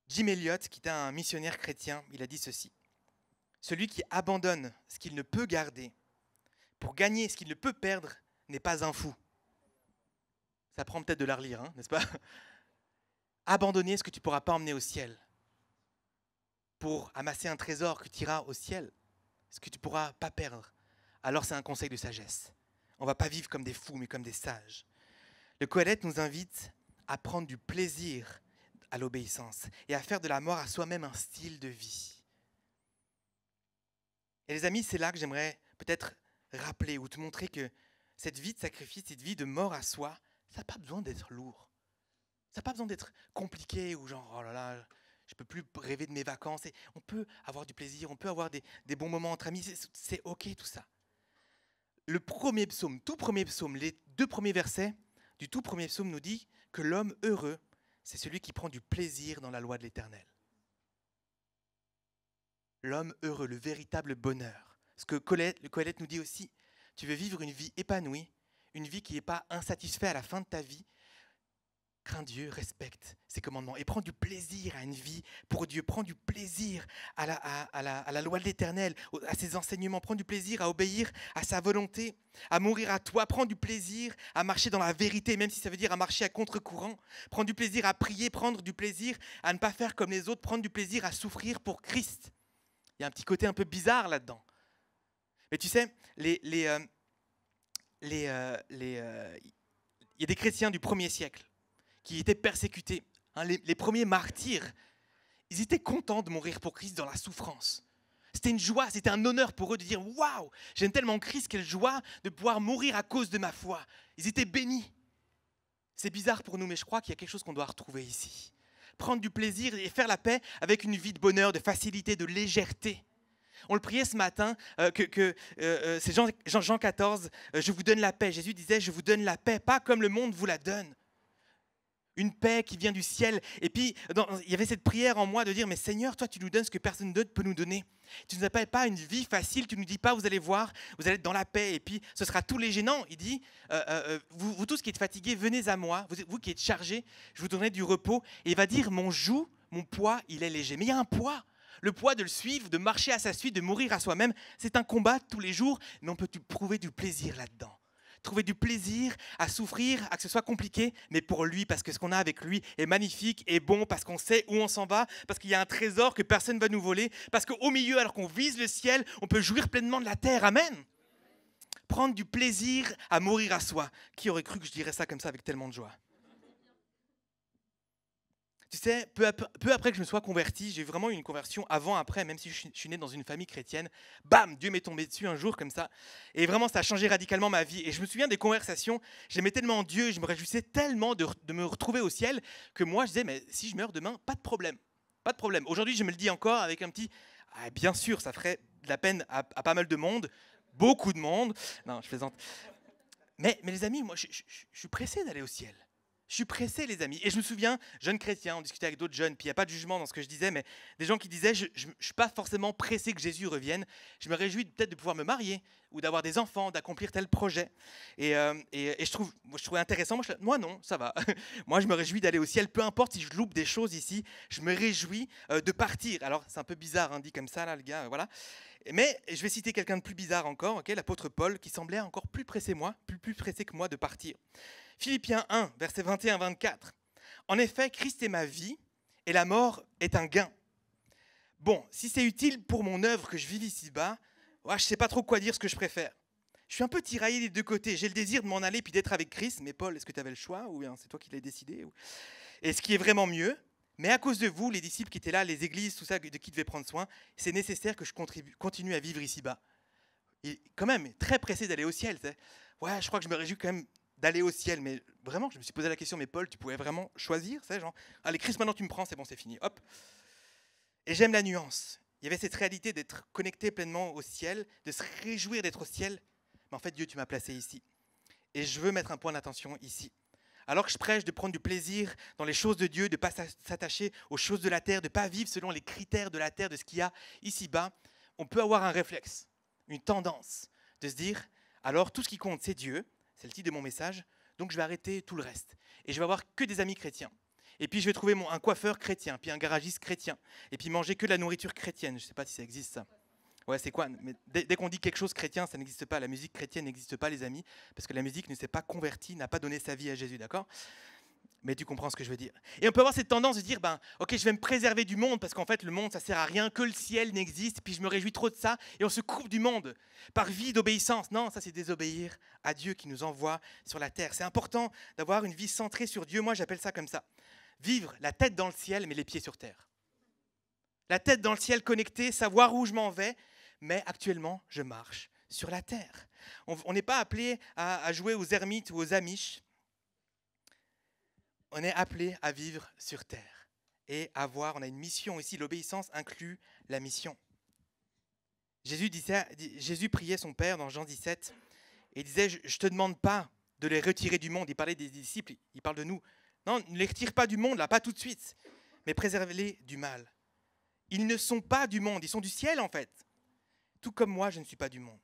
Jim Elliot, qui est un missionnaire chrétien, il a dit ceci. « Celui qui abandonne ce qu'il ne peut garder pour gagner ce qu'il ne peut perdre n'est pas un fou. » Ça prend peut-être de la relire, hein, n'est-ce pas? Abandonner ce que tu ne pourras pas emmener au ciel pour amasser un trésor que tu iras au ciel, ce que tu ne pourras pas perdre. Alors c'est un conseil de sagesse. On ne va pas vivre comme des fous, mais comme des sages. Le Qoheleth nous invite à prendre du plaisir à l'obéissance et à faire de la mort à soi-même un style de vie. Et les amis, c'est là que j'aimerais peut-être rappeler ou te montrer que cette vie de sacrifice, cette vie de mort à soi, ça n'a pas besoin d'être lourd. Ça n'a pas besoin d'être compliqué ou genre, oh là là, je ne peux plus rêver de mes vacances. Et on peut avoir du plaisir, on peut avoir des bons moments entre amis, c'est OK tout ça. Le premier psaume, tout premier psaume, les 2 premiers versets du tout premier psaume nous dit que l'homme heureux, c'est celui qui prend du plaisir dans la loi de l'Éternel. L'homme heureux, le véritable bonheur. Ce que le Qoheleth nous dit aussi, tu veux vivre une vie épanouie, une vie qui n'est pas insatisfaite à la fin de ta vie. Crains Dieu, respecte ses commandements et prends du plaisir à une vie pour Dieu. Prends du plaisir à la loi de l'Éternel, à ses enseignements. Prends du plaisir à obéir à sa volonté, à mourir à toi. Prends du plaisir à marcher dans la vérité, même si ça veut dire à marcher à contre-courant. Prends du plaisir à prier, prendre du plaisir à ne pas faire comme les autres. Prendre du plaisir à souffrir pour Christ. Il y a un petit côté un peu bizarre là-dedans. Mais tu sais, il y a des chrétiens du 1er siècle qui étaient persécutés. Hein, les premiers martyrs, ils étaient contents de mourir pour Christ dans la souffrance. C'était une joie, c'était un honneur pour eux de dire « Waouh, j'aime tellement Christ, quelle joie de pouvoir mourir à cause de ma foi. » Ils étaient bénis. C'est bizarre pour nous, mais je crois qu'il y a quelque chose qu'on doit retrouver ici. Prendre du plaisir et faire la paix avec une vie de bonheur, de facilité, de légèreté. On le priait ce matin, c'est Jean 14, je vous donne la paix. Jésus disait, je vous donne la paix, pas comme le monde vous la donne. Une paix qui vient du ciel. Et puis, il y avait cette prière en moi de dire, mais Seigneur, toi, tu nous donnes ce que personne d'autre peut nous donner. Tu ne nous appelles pas une vie facile, tu ne nous dis pas, vous allez voir, vous allez être dans la paix, et puis ce sera tout léger. Non, il dit, vous tous qui êtes fatigués, venez à moi, vous qui êtes chargés, je vous donnerai du repos. Et il va dire, mon joug, mon poids, il est léger. Mais il y a un poids. Le poids de le suivre, de marcher à sa suite, de mourir à soi-même, c'est un combat tous les jours, mais on peut trouver du plaisir là-dedans. trouver du plaisir à souffrir, à que ce soit compliqué, mais pour lui, parce que ce qu'on a avec lui est magnifique et bon, parce qu'on sait où on s'en va, parce qu'il y a un trésor que personne ne va nous voler, parce qu'au milieu, alors qu'on vise le ciel, on peut jouir pleinement de la terre. Amen. Prendre du plaisir à mourir à soi. Qui aurait cru que je dirais ça comme ça avec tellement de joie? Tu sais, peu après que je me sois converti, j'ai vraiment eu une conversion avant-après, même si je suis né dans une famille chrétienne. Bam, Dieu m'est tombé dessus un jour comme ça. Et vraiment, ça a changé radicalement ma vie. Et je me souviens des conversations, j'aimais tellement Dieu, je me réjouissais tellement de me retrouver au ciel, que moi, je disais, mais si je meurs demain, pas de problème. Pas de problème. Aujourd'hui, je me le dis encore avec un petit, ah, bien sûr, ça ferait de la peine à pas mal de monde, beaucoup de monde. Non, je plaisante. Mais les amis, moi, je suis pressé d'aller au ciel. Je suis pressé, les amis. Et je me souviens, jeunes chrétiens, on discutait avec d'autres jeunes, puis il n'y a pas de jugement dans ce que je disais, mais des gens qui disaient, je ne suis pas forcément pressé que Jésus revienne. Je me réjouis peut-être de pouvoir me marier ou d'avoir des enfants, d'accomplir tel projet. Et je trouvais intéressant. Moi, non, ça va. Moi, je me réjouis d'aller au ciel, peu importe si je loupe des choses ici. Je me réjouis de partir. Alors, c'est un peu bizarre, hein, dit comme ça, là, le gars, voilà. Mais je vais citer quelqu'un de plus bizarre encore, okay, l'apôtre Paul, qui semblait encore plus pressé que moi de partir. Philippiens 1, versets 21-24. En effet, Christ est ma vie et la mort est un gain. Bon, si c'est utile pour mon œuvre que je vive ici-bas, je ne sais pas trop quoi dire ce que je préfère. Je suis un peu tiraillé des deux côtés. J'ai le désir de m'en aller puis d'être avec Christ. Mais Paul, est-ce que tu avais le choix ou bien c'est toi qui l'as décidé? Et ce qui est vraiment mieux, mais à cause de vous, les disciples qui étaient là, les églises, tout ça, de qui devait prendre soin, c'est nécessaire que je continue à vivre ici-bas. Et quand même, très pressé d'aller au ciel. Ouais, je crois que je me réjouis quand même d'aller au ciel, mais vraiment, je me suis posé la question, mais Paul, tu pouvais vraiment choisir, genre, allez, Christ, maintenant tu me prends, c'est bon, c'est fini, hop. Et j'aime la nuance. Il y avait cette réalité d'être connecté pleinement au ciel, de se réjouir d'être au ciel, mais en fait, Dieu, tu m'as placé ici. Et je veux mettre un point d'attention ici. Alors que je prêche de prendre du plaisir dans les choses de Dieu, de ne pas s'attacher aux choses de la terre, de ne pas vivre selon les critères de la terre, de ce qu'il y a ici-bas, on peut avoir un réflexe, une tendance, de se dire, alors tout ce qui compte, c'est Dieu. C'est le titre de mon message. Donc, je vais arrêter tout le reste. Et je vais avoir que des amis chrétiens. Et puis, je vais trouver un coiffeur chrétien, puis un garagiste chrétien. Et puis, manger que de la nourriture chrétienne. Je ne sais pas si ça existe, ça. Ouais, c'est quoi? Mais dès qu'on dit quelque chose chrétien, ça n'existe pas. La musique chrétienne n'existe pas, les amis. Parce que la musique ne s'est pas convertie, n'a pas donné sa vie à Jésus, d'accord? Mais tu comprends ce que je veux dire. Et on peut avoir cette tendance de dire, ok, je vais me préserver du monde parce qu'en fait, le monde, ça sert à rien, que le ciel n'existe, puis je me réjouis trop de ça, et on se coupe du monde par vie d'obéissance. Non, ça c'est désobéir à Dieu qui nous envoie sur la terre. C'est important d'avoir une vie centrée sur Dieu. Moi, j'appelle ça comme ça. Vivre la tête dans le ciel, mais les pieds sur terre. La tête dans le ciel connectée, savoir où je m'en vais, mais actuellement, je marche sur la terre. On n'est pas appelé à jouer aux ermites ou aux amish. On est appelé à vivre sur terre et on a une mission ici. L'obéissance inclut la mission. Jésus priait son Père dans Jean 17 et il disait, je ne te demande pas de les retirer du monde. Il parlait des disciples, il parle de nous. Non, ne les retire pas du monde, là, pas tout de suite, mais préserve-les du mal. Ils ne sont pas du monde, ils sont du ciel en fait. Tout comme moi, je ne suis pas du monde.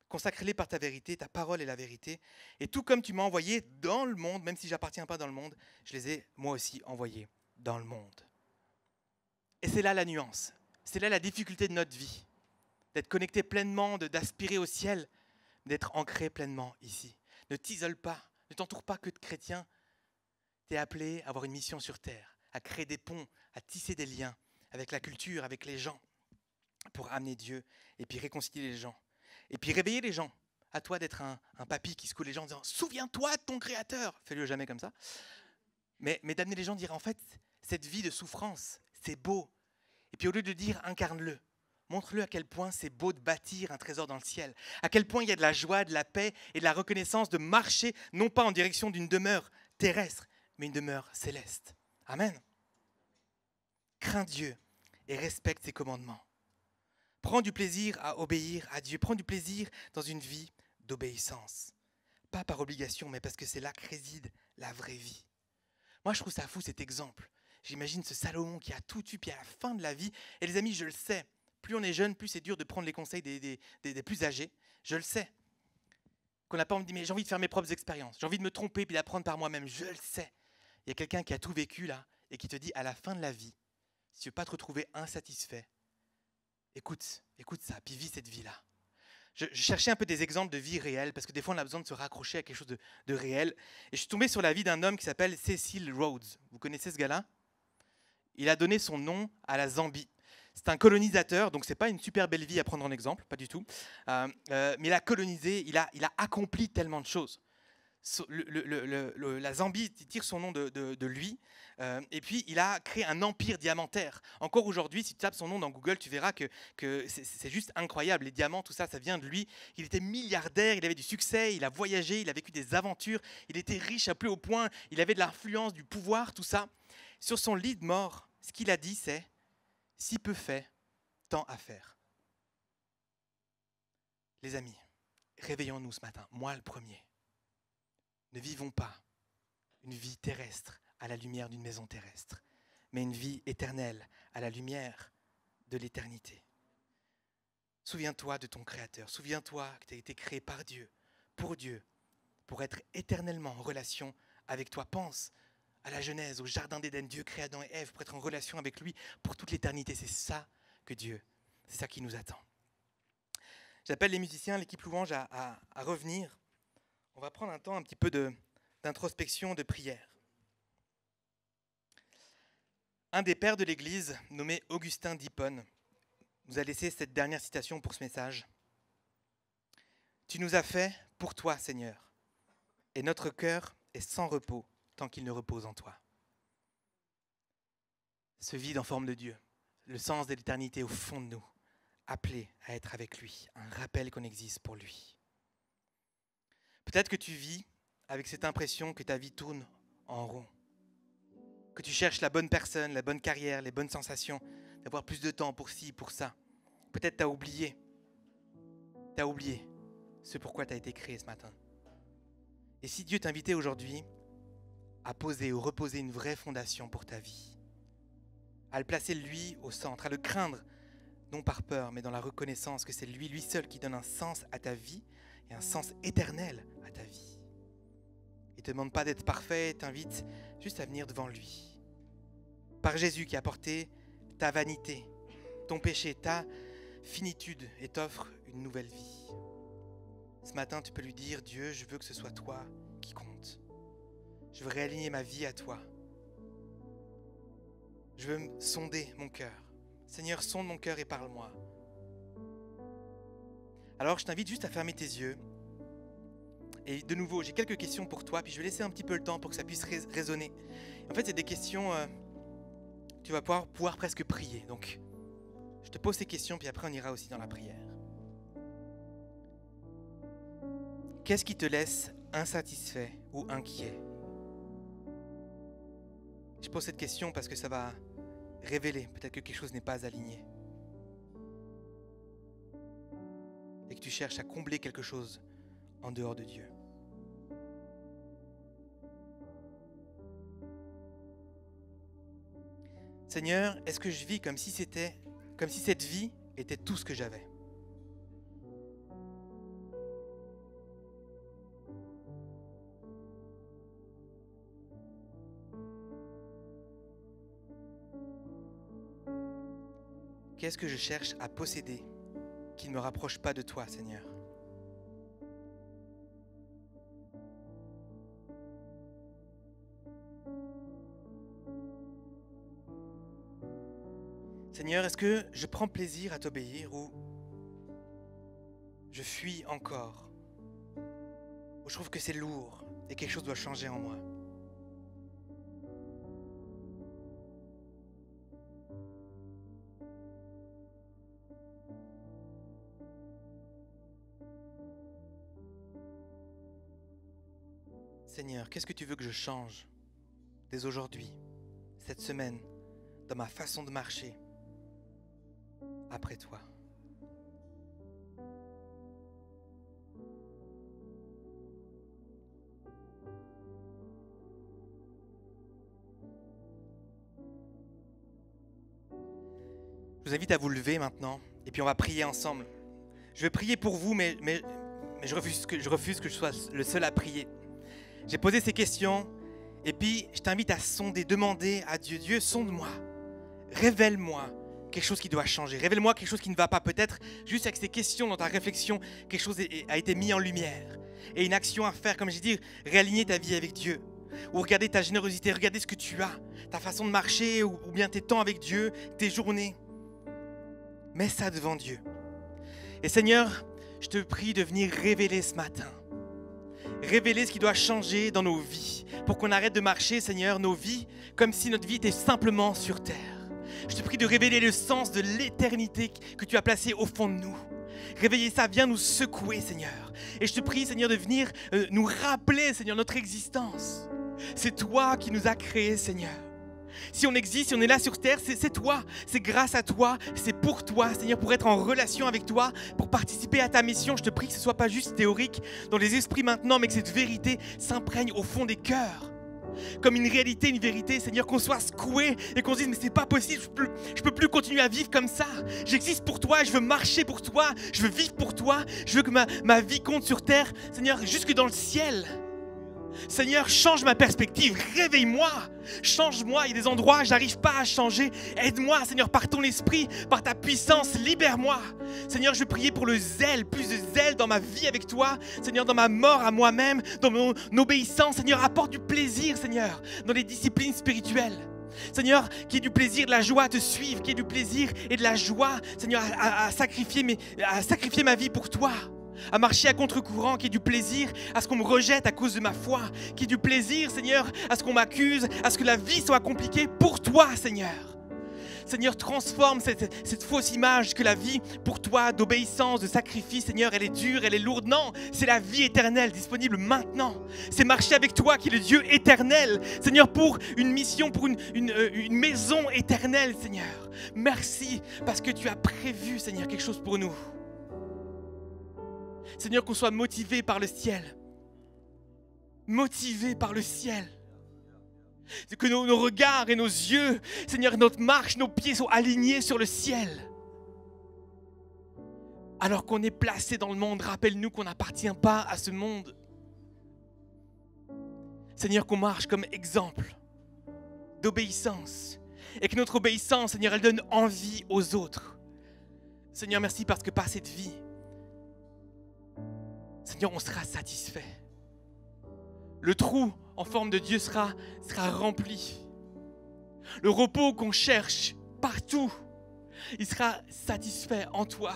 Consacre-les par ta vérité, ta parole est la vérité. Et tout comme tu m'as envoyé dans le monde, même si je n'appartiens pas dans le monde, je les ai moi aussi envoyés dans le monde. Et c'est là la nuance, c'est là la difficulté de notre vie, d'être connecté pleinement, d'aspirer au ciel, d'être ancré pleinement ici. Ne t'isole pas, ne t'entoure pas que de chrétiens. Tu es appelé à avoir une mission sur terre, à créer des ponts, à tisser des liens avec la culture, avec les gens, pour amener Dieu et puis réconcilier les gens. Et puis réveiller les gens. À toi d'être un papy qui secoue les gens en disant « Souviens-toi de ton Créateur !» Fais-le jamais comme ça. Mais d'amener les gens à dire « En fait, cette vie de souffrance, c'est beau. » Et puis au lieu de dire « Incarne-le », montre-le à quel point c'est beau de bâtir un trésor dans le ciel. À quel point il y a de la joie, de la paix et de la reconnaissance de marcher, non pas en direction d'une demeure terrestre, mais une demeure céleste. Amen. Crains Dieu et respecte ses commandements. Prends du plaisir à obéir à Dieu. Prends du plaisir dans une vie d'obéissance. Pas par obligation, mais parce que c'est là que réside la vraie vie. Moi, je trouve ça fou cet exemple. J'imagine ce Salomon qui a tout eu, puis à la fin de la vie, et les amis, je le sais, plus on est jeune, plus c'est dur de prendre les conseils des plus âgés. Je le sais. Qu'on n'a pas envie de dire, mais j'ai envie de faire mes propres expériences. J'ai envie de me tromper, puis d'apprendre par moi-même. Je le sais. Il y a quelqu'un qui a tout vécu là, et qui te dit, à la fin de la vie, si tu ne veux pas te retrouver insatisfait, écoute ça, puis vis cette vie-là. je cherchais un peu des exemples de vie réelle, parce que des fois on a besoin de se raccrocher à quelque chose de réel. Et je suis tombé sur la vie d'un homme qui s'appelle Cecil Rhodes. Vous connaissez ce gars-là? Il a donné son nom à la Zambie. C'est un colonisateur, donc ce n'est pas une super belle vie à prendre en exemple, pas du tout. Mais il a colonisé, il a accompli tellement de choses. La Zambie tire son nom de lui. Et puis, il a créé un empire diamantaire. Encore aujourd'hui, si tu tapes son nom dans Google, tu verras que c'est juste incroyable. Les diamants, tout ça, ça vient de lui. Il était milliardaire, il avait du succès, il a voyagé, il a vécu des aventures. Il était riche à plus haut point, il avait de l'influence, du pouvoir, tout ça. Sur son lit de mort, ce qu'il a dit, c'est « si peu fait, tant à faire ». Les amis, réveillons-nous ce matin, moi le premier. Ne vivons pas une vie terrestre à la lumière d'une maison terrestre, mais une vie éternelle à la lumière de l'éternité. Souviens-toi de ton Créateur, souviens-toi que tu as été créé par Dieu, pour être éternellement en relation avec toi. Pense à la Genèse, au Jardin d'Éden, Dieu crée Adam et Ève pour être en relation avec lui pour toute l'éternité. C'est ça que Dieu, c'est ça qui nous attend. J'appelle les musiciens, l'équipe louange à revenir. On va prendre un temps un petit peu d'introspection, de prière. Un des pères de l'Église, nommé Augustin d'Hippone, nous a laissé cette dernière citation pour ce message. « Tu nous as fait pour toi, Seigneur, et notre cœur est sans repos tant qu'il ne repose en toi. » Ce vide en forme de Dieu, le sens de l'éternité au fond de nous, appelé à être avec lui, un rappel qu'on existe pour lui. Peut-être que tu vis avec cette impression que ta vie tourne en rond, que tu cherches la bonne personne, la bonne carrière, les bonnes sensations, d'avoir plus de temps pour ci, pour ça. Peut-être tu as oublié ce pourquoi tu as été créé ce matin. Et si Dieu t'invitait aujourd'hui à poser ou reposer une vraie fondation pour ta vie, à le placer lui au centre, à le craindre, non par peur, mais dans la reconnaissance que c'est lui seul qui donne un sens à ta vie et un sens éternel à ta vie. Il ne te demande pas d'être parfait, il t'invite juste à venir devant lui. Par Jésus qui a porté ta vanité, ton péché, ta finitude et t'offre une nouvelle vie. Ce matin, tu peux lui dire, Dieu, je veux que ce soit toi qui compte. Je veux réaligner ma vie à toi. Je veux sonder mon cœur. Seigneur, sonde mon cœur et parle-moi. Alors, je t'invite juste à fermer tes yeux. Et de nouveau, j'ai quelques questions pour toi, puis je vais laisser un petit peu le temps pour que ça puisse résonner. En fait, c'est des questions, tu vas pouvoir presque prier. Donc, je te pose ces questions, puis après, on ira aussi dans la prière. Qu'est-ce qui te laisse insatisfait ou inquiet? Je pose cette question parce que ça va révéler peut-être que quelque chose n'est pas aligné. Et que tu cherches à combler quelque chose en dehors de Dieu. Seigneur, est-ce que je vis comme si cette vie était tout ce que j'avais? Qu'est-ce que je cherche à posséder qui ne me rapproche pas de toi, Seigneur? Seigneur, est-ce que je prends plaisir à t'obéir ou je fuis encore? Ou je trouve que c'est lourd et quelque chose doit changer en moi? Seigneur, qu'est-ce que tu veux que je change dès aujourd'hui, cette semaine, dans ma façon de marcher après toi? Je vous invite à vous lever maintenant et puis on va prier ensemble. Je vais prier pour vous, mais je refuse que je sois le seul à prier. J'ai posé ces questions et puis je t'invite à sonder, demander à Dieu, Dieu, sonde-moi, révèle-moi quelque chose qui doit changer. Révèle-moi quelque chose qui ne va pas. Peut-être, juste avec ces questions dans ta réflexion, quelque chose a été mis en lumière. Et une action à faire, comme j'ai dit, réaligner ta vie avec Dieu. Ou regarder ta générosité, regarder ce que tu as, ta façon de marcher, ou bien tes temps avec Dieu, tes journées. Mets ça devant Dieu. Et Seigneur, je te prie de venir révéler ce matin. Révéler ce qui doit changer dans nos vies. Pour qu'on arrête de marcher, Seigneur, nos vies, comme si notre vie était simplement sur terre. Je te prie de révéler le sens de l'éternité que tu as placé au fond de nous. Réveiller ça, viens nous secouer, Seigneur. Et je te prie, Seigneur, de venir nous rappeler, Seigneur, notre existence. C'est toi qui nous as créés, Seigneur. Si on existe, si on est là sur terre, c'est toi, c'est grâce à toi, c'est pour toi, Seigneur, pour être en relation avec toi, pour participer à ta mission. Je te prie que ce ne soit pas juste théorique dans les esprits maintenant, mais que cette vérité s'imprègne au fond des cœurs. Comme une réalité, une vérité, Seigneur, qu'on soit secoué et qu'on se dise mais c'est pas possible, je peux plus continuer à vivre comme ça. J'existe pour toi, je veux marcher pour toi, je veux vivre pour toi, je veux que ma vie compte sur terre, Seigneur, jusque dans le ciel. Seigneur, change ma perspective, réveille-moi, change-moi, il y a des endroits où je n'arrive pas à changer. Aide-moi, Seigneur, par ton esprit, par ta puissance, libère-moi. Seigneur, je veux prier pour le zèle, plus de zèle dans ma vie avec toi. Seigneur, dans ma mort à moi-même, dans mon obéissance. Seigneur, apporte du plaisir, Seigneur, dans les disciplines spirituelles. Seigneur, qu'il y ait du plaisir, de la joie à te suivre, qu'il y ait du plaisir et de la joie, Seigneur, à sacrifier ma vie pour toi. À marcher à contre-courant, qu'il y ait du plaisir à ce qu'on me rejette à cause de ma foi, qu'il y ait du plaisir, Seigneur, à ce qu'on m'accuse, à ce que la vie soit compliquée pour toi, Seigneur. Seigneur, transforme cette fausse image que la vie pour toi d'obéissance, de sacrifice, Seigneur, elle est dure, elle est lourde. Non, c'est la vie éternelle disponible maintenant. C'est marcher avec toi qui est le Dieu éternel, Seigneur, pour une mission, pour une maison éternelle, Seigneur. Merci parce que tu as prévu, Seigneur, quelque chose pour nous. Seigneur, qu'on soit motivé par le ciel. Motivé par le ciel. Que nos regards et nos yeux, Seigneur, notre marche, nos pieds sont alignés sur le ciel. Alors qu'on est placé dans le monde, rappelle-nous qu'on n'appartient pas à ce monde. Seigneur, qu'on marche comme exemple d'obéissance. Et que notre obéissance, Seigneur, elle donne envie aux autres. Seigneur, merci parce que par cette vie, Seigneur, on sera satisfait. Le trou en forme de Dieu sera rempli. Le repos qu'on cherche partout, il sera satisfait en toi.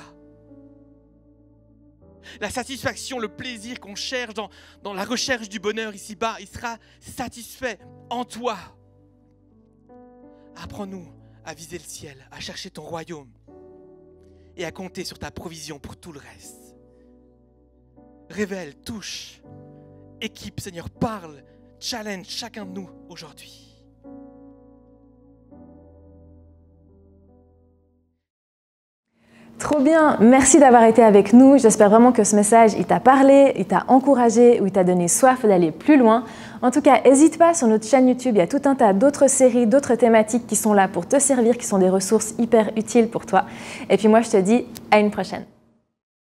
La satisfaction, le plaisir qu'on cherche dans la recherche du bonheur ici-bas, il sera satisfait en toi. Apprends-nous à viser le ciel, à chercher ton royaume et à compter sur ta provision pour tout le reste. Révèle, touche, équipe, Seigneur, parle, challenge chacun de nous aujourd'hui. Trop bien, merci d'avoir été avec nous. J'espère vraiment que ce message, il t'a parlé, il t'a encouragé ou il t'a donné soif d'aller plus loin. En tout cas, n'hésite pas, sur notre chaîne YouTube, il y a tout un tas d'autres séries, d'autres thématiques qui sont là pour te servir, qui sont des ressources hyper utiles pour toi. Et puis moi, je te dis à une prochaine.